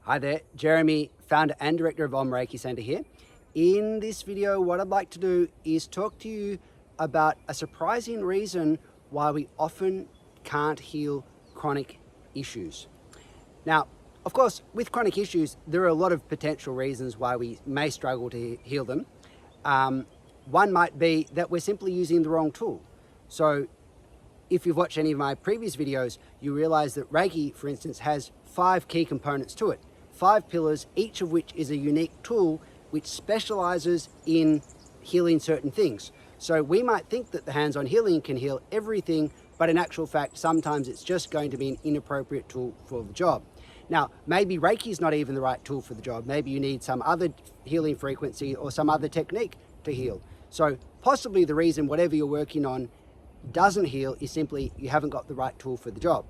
Hi there, Jeremy, founder and director of Reiki Center here. In this video, what I'd like to do is talk to you about a surprising reason why we often can't heal chronic issues. Now, of course, with chronic issues, there are a lot of potential reasons why we may struggle to heal them. One might be that we're simply using the wrong tool. So if you've watched any of my previous videos, you realize that Reiki, for instance, has 5 key components to it. 5 pillars, each of which is a unique tool which specializes in healing certain things. So we might think that the hands-on healing can heal everything, but in actual fact, sometimes it's just going to be an inappropriate tool for the job. Now, maybe Reiki is not even the right tool for the job. Maybe you need some other healing frequency or some other technique to heal. So possibly the reason whatever you're working on doesn't heal is simply you haven't got the right tool for the job.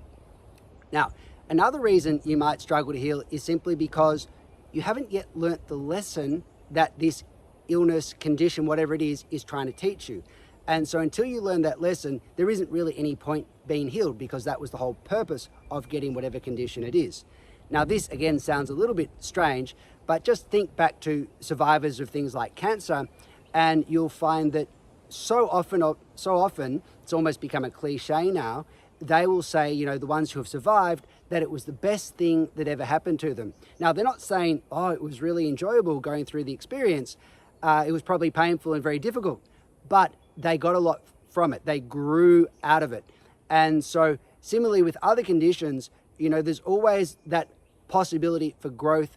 Now, another reason you might struggle to heal is simply because you haven't yet learnt the lesson that this illness, condition, whatever it is trying to teach you. And so until you learn that lesson, there isn't really any point being healed, because that was the whole purpose of getting whatever condition it is. Now, this again sounds a little bit strange, but just think back to survivors of things like cancer, and you'll find that so often, it's almost become a cliche now, they will say, you know, the ones who have survived, that it was the best thing that ever happened to them. Now, they're not saying, oh, it was really enjoyable going through the experience. It was probably painful and very difficult, but they got a lot from it. They grew out of it. And so similarly with other conditions, you know, there's always that possibility for growth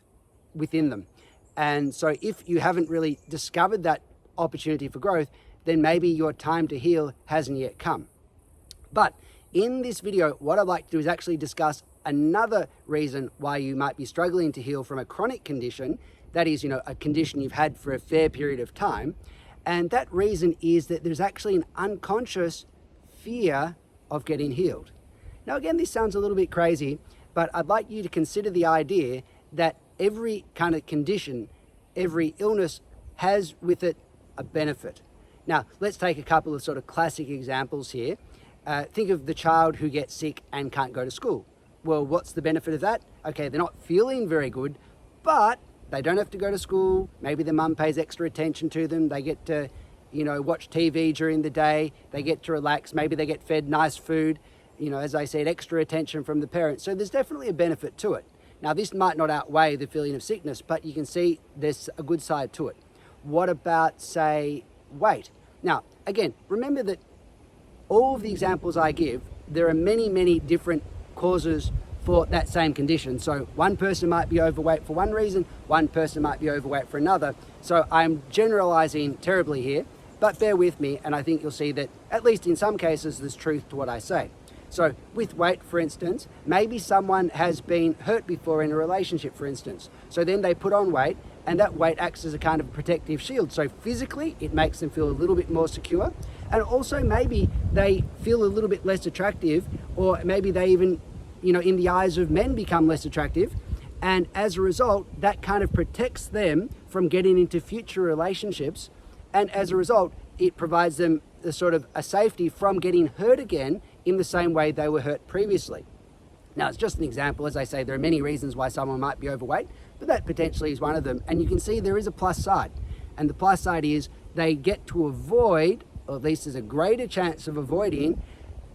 within them. And so if you haven't really discovered that opportunity for growth, then maybe your time to heal hasn't yet come. But in this video, what I'd like to do is actually discuss another reason why you might be struggling to heal from a chronic condition. That is, you know, a condition you've had for a fair period of time. And that reason is that there's actually an unconscious fear of getting healed. Now, again, this sounds a little bit crazy, but I'd like you to consider the idea that every kind of condition, every illness has with it a benefit. Now, let's take a couple of sort of classic examples here. Think of the child who gets sick and can't go to school. Well, what's the benefit of that? Okay, they're not feeling very good, but they don't have to go to school. Maybe their mum pays extra attention to them. They get to, you know, watch TV during the day. They get to relax. Maybe they get fed nice food. You know, as I said, extra attention from the parents. So there's definitely a benefit to it. Now, this might not outweigh the feeling of sickness, but you can see there's a good side to it. What about, say, weight? Now, again, remember that all of the examples I give, there are many, many different causes for that same condition. So one person might be overweight for one reason, one person might be overweight for another. So I'm generalizing terribly here, but bear with me, and I think you'll see that at least in some cases there's truth to what I say. So with weight, for instance, maybe someone has been hurt before in a relationship, for instance. So then they put on weight, and that weight acts as a kind of protective shield. So physically, it makes them feel a little bit more secure. And also maybe they feel a little bit less attractive, or maybe they even, you know, in the eyes of men become less attractive. And as a result, that kind of protects them from getting into future relationships. And as a result, it provides them a sort of a safety from getting hurt again in the same way they were hurt previously. Now, it's just an example. As I say, there are many reasons why someone might be overweight, but that potentially is one of them. And you can see there is a plus side. And the plus side is they get to avoid, or at least there's a greater chance of avoiding,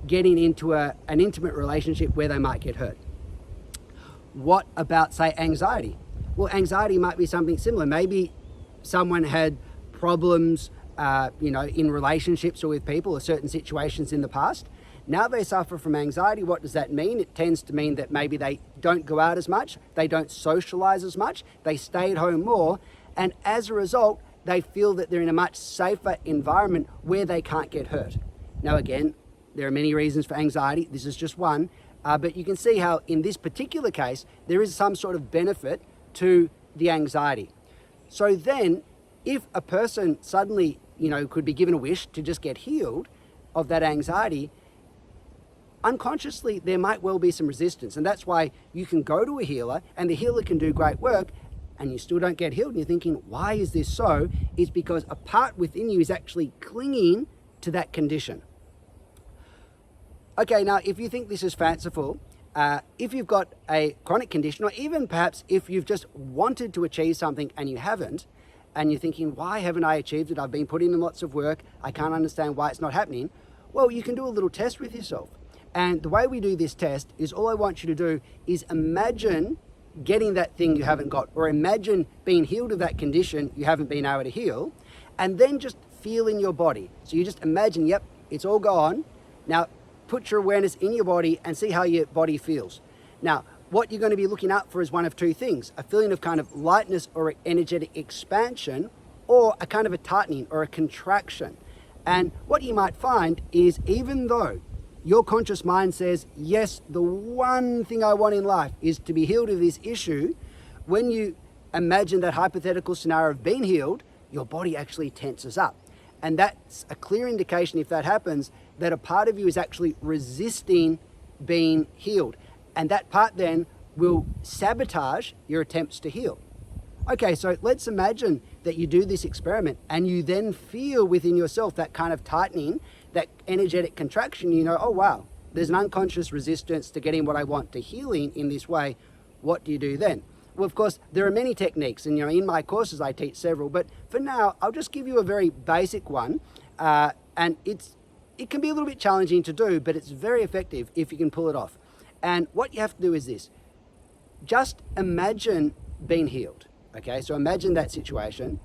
getting into an intimate relationship where they might get hurt. What about, say, anxiety? Well, anxiety might be something similar. Maybe someone had problems, you know, in relationships or with people or certain situations in the past. Now they suffer from anxiety. What does that mean? It tends to mean that maybe they don't go out as much, they don't socialize as much, they stay at home more, and as a result, they feel that they're in a much safer environment where they can't get hurt. Now again, there are many reasons for anxiety. This is just one, but you can see how in this particular case, there is some sort of benefit to the anxiety. So then, if a person suddenly, you know, could be given a wish to just get healed of that anxiety, unconsciously, there might well be some resistance. And that's why you can go to a healer and the healer can do great work and you still don't get healed. And you're thinking, why is this so? It's because a part within you is actually clinging to that condition. Okay, now if you think this is fanciful, If you've got a chronic condition, or even perhaps if you've just wanted to achieve something and you haven't, and you're thinking, why haven't I achieved it? I've been putting in lots of work. I can't understand why it's not happening. Well, you can do a little test with yourself. And the way we do this test is, all I want you to do is imagine getting that thing you haven't got, or imagine being healed of that condition you haven't been able to heal, and then just feel in your body. So you just imagine, yep, it's all gone. Now put your awareness in your body and see how your body feels. Now, what you're going to be looking out for is one of two things: a feeling of kind of lightness or energetic expansion, or a kind of a tightening or a contraction. And what you might find is, even though your conscious mind says, yes, the one thing I want in life is to be healed of this issue, when you imagine that hypothetical scenario of being healed, your body actually tenses up. And that's a clear indication, if that happens, that a part of you is actually resisting being healed. And that part then will sabotage your attempts to heal. Okay, so let's imagine that you do this experiment and you then feel within yourself that kind of tightening, that energetic contraction. You know, oh wow, there's an unconscious resistance to getting what I want, to healing in this way. What do you do then? Well, of course, there are many techniques, and in my courses I teach several, but for now I'll just give you a very basic one, and it can be a little bit challenging to do, but it's very effective if you can pull it off. And what you have to do is this: just imagine being healed. Okay, so imagine that situation,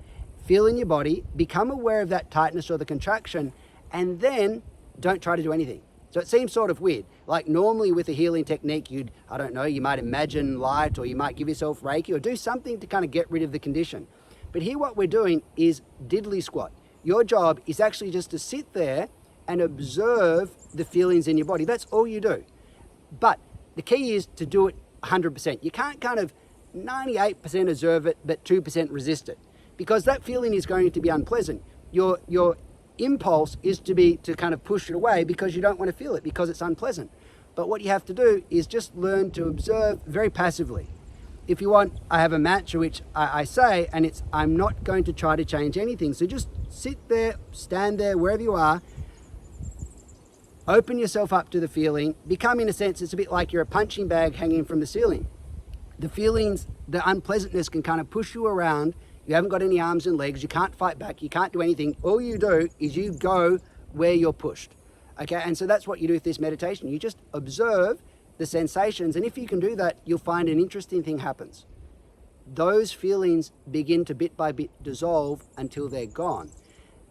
feel in your body, become aware of that tightness or the contraction, and then don't try to do anything. So it seems sort of weird. Like normally with a healing technique, you might imagine light, or you might give yourself Reiki, or do something to kind of get rid of the condition. But here what we're doing is diddly squat. Your job is actually just to sit there and observe the feelings in your body. That's all you do. But the key is to do it 100%. You can't kind of 98% observe it, but 2% resist it, because that feeling is going to be unpleasant. Your impulse is to kind of push it away because you don't want to feel it, because it's unpleasant. But what you have to do is just learn to observe very passively. If you want, I have a mantra which I say, and it's, I'm not going to try to change anything. So just sit there, stand there, wherever you are, open yourself up to the feeling, become, in a sense, it's a bit like you're a punching bag hanging from the ceiling. The feelings, the unpleasantness can kind of push you around. You haven't got any arms and legs. You can't fight back. You can't do anything. All you do is you go where you're pushed. Okay, and so that's what you do with this meditation. You just observe the sensations, and if you can do that, you'll find an interesting thing happens. Those feelings begin to bit by bit dissolve until they're gone.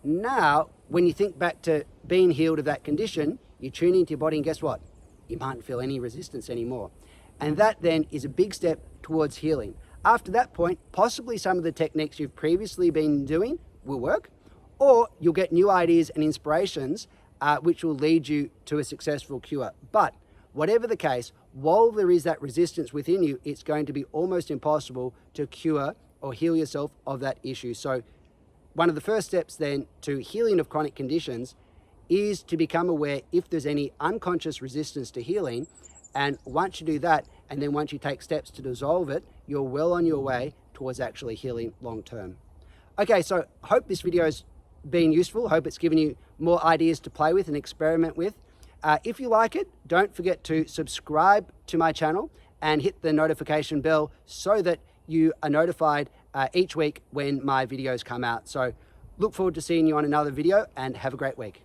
Now, when you think back to being healed of that condition, you tune into your body, and guess what? You mightn't feel any resistance anymore. And that then is a big step towards healing. After that point, possibly some of the techniques you've previously been doing will work, or you'll get new ideas and inspirations which will lead you to a successful cure. But whatever the case, while there is that resistance within you, it's going to be almost impossible to cure or heal yourself of that issue. So one of the first steps then to healing of chronic conditions is to become aware if there's any unconscious resistance to healing. And once you do that, and then once you take steps to dissolve it, you're well on your way towards actually healing long term. Okay, so hope this video's been useful. Hope it's given you more ideas to play with and experiment with. If you like it, don't forget to subscribe to my channel and hit the notification bell so that you are notified each week when my videos come out. So look forward to seeing you on another video, and have a great week.